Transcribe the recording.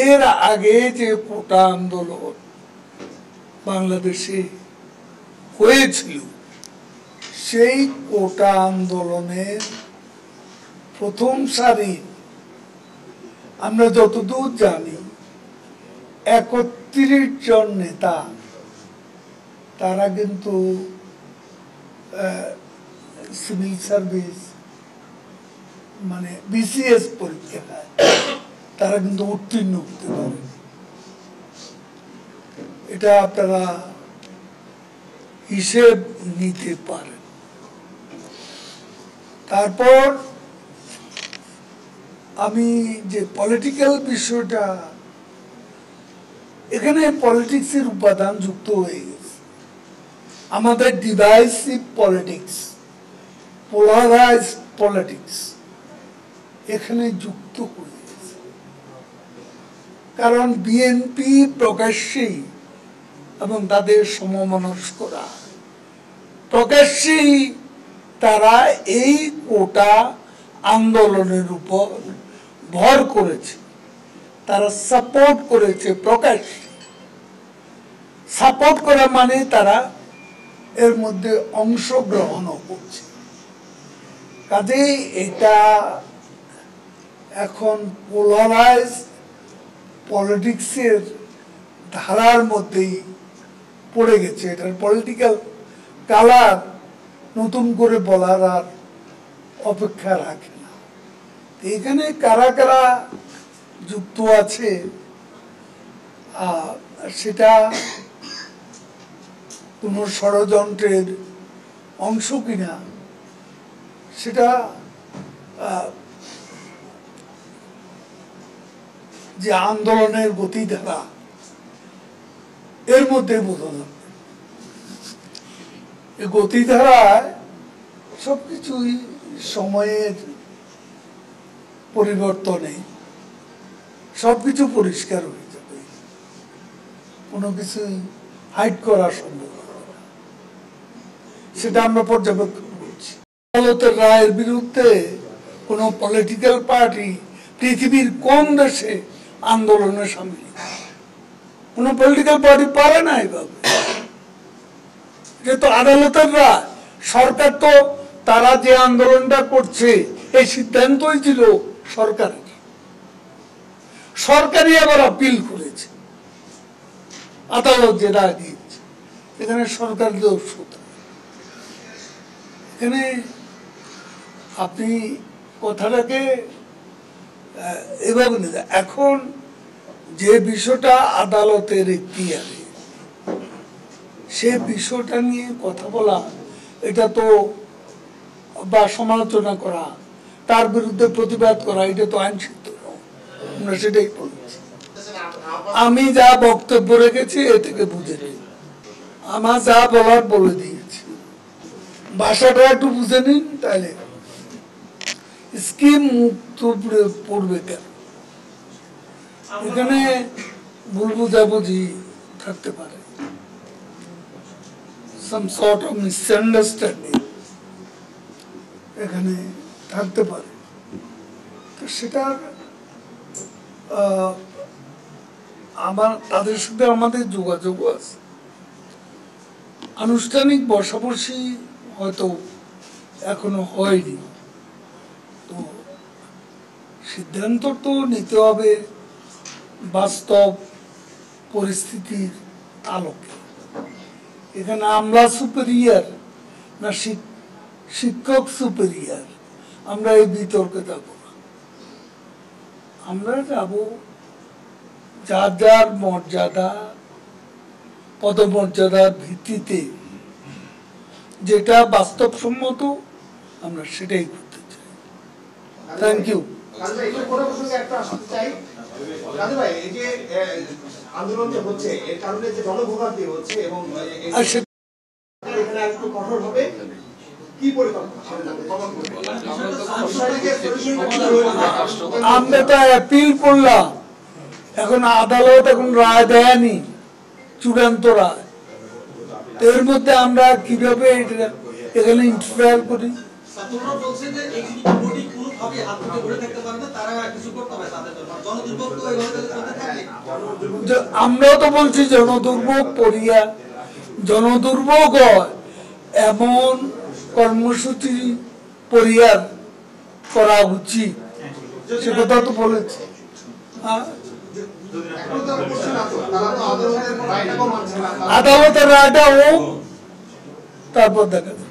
এর আগে যে কোটা আন্দোলন বাংলাদেশে হয়েছিল, সেই কোটা আন্দোলনের প্রথম সারি আমরা যতদূর জানি ৩১ জন নেতা তারা কিন্তু সিভিল সার্ভিস মানে বিসিএস পরীক্ষায় তারা কিন্তু উত্তীর্ণ হতে পারে। এটা আপনারা হিসেব নিতে পারেন। তারপর আমি যে পলিটিক্যাল বিষয়টা, এখানে পলিটিক্সের উপাদান যুক্ত হয়ে গেছে। আমাদের ডিভাইসিভ পলিটিক্স, পোলারাইজ পলিটিক্স এখানে যুক্ত হয়ে গেছে। কারণ বিএনপি প্রকাশ্যেই এবং তাদের সমমনস্করা প্রকাশ্যেই তারা এই কোটা আন্দোলনের উপর ভর করেছে, তারা সাপোর্ট করেছে। প্রকাশ্যে সাপোর্ট করা মানে তারা এর মধ্যে অংশগ্রহণও করছে। কাজেই এটা এখন পোলারাইজ পলিটিক্সের ধারার মধ্যেই পড়ে গেছে। এটার পলিটিক্যাল কালার নতুন করে বলার আর অপেক্ষা রাখে না। এখানে কারা কারা যুক্ত আছে সেটা কোনো ষড়যন্ত্রের অংশ কিনা সেটা যে আন্দোলনের গতিধারা এর মধ্যে বোঝা যাবে। এই গতিধারায় সবকিছুই সময়ের পরিবর্তনে সবকিছু পরিষ্কার হয়ে যাবে, কোনো কিছু হাইড করা সম্ভব হবে না। সেটা আমরা পর্যবেক্ষণ করছি। আদালতের রায়ের বিরুদ্ধে কোনো পলিটিক্যাল পার্টি পৃথিবীর কোন দেশে আন্দোলনে সামিল, কোনো পলিটিক্যাল পার্টি পারে না এভাবে। যেহেতু আদালতের রায়, সরকার তো তারা যে আন্দোলনটা করছে এই সিদ্ধান্তই ছিল সরকারের, সরকারই আবার আপিল করেছে, আদালত যে রায় দিয়েছে, এখানে সরকার দোষ হতো। এখানে আপনি কথাটাকে এভাবে নিতে, এখন যে বিষয়টা আদালতের এখতিয়ারে, সে বিষয়টা নিয়ে কথা বলা, এটা তো বা সমালোচনা করা, তার বিরুদ্ধে প্রতিবাদ করা, এটা তো আইনসিদ্ধ। আমরা সেটাই বলছি। আমি যা বক্তব্য রেখেছি এ থেকে বুঝে নিন, আমার যা বলার বলে দিয়েছি, ভাষাটা একটু বুঝে নিন। তাহলে স্কিম মুক্ত পড়বে কেন? এখানে ভুল বুঝাবুঝি থাকতে পারে, some sort of misunderstanding এখানে থাকতে পারে। তো সেটা তাদের সাথে আমাদের যোগাযোগ আছে, আনুষ্ঠানিক বসাবসি হয়তো এখনো হয়নি। তো সিদ্ধান্ত তো নিতে হবে বাস্তব পরিস্থিতির আলোকে। এখানে আমলা সুপেরিয়ার না শিক্ষক সুপেরিয়ার, আমরা এই বিতর্কে যাব না। আমরা যাব যার যার মর্যাদা, পদমর্যাদার ভিত্তিতে যেটা বাস্তবসম্মত আমরা সেটাই করতে চাই। Thank you. আন্দোলন যে হচ্ছে এর কারণে যে জনভোগান্তি হচ্ছে এবং আমরা তো অ্যাপিল করলাম, এখন আদালত এখন রায় দেয়নি, চূড়ান্ত রায়। এর মধ্যে আমরা কিভাবে এখানে ইন্টারফেয়ার করি? আমরাও তো বলছি জনদুর্ভোগ পড়িয়া জনদুর্ভোগ হয় এমন কর্মসূচি পরিহার করা উচিত, সে কথা তো বলেছে। আদালতের রায়টা হোক, তারপর দেখা যাবে।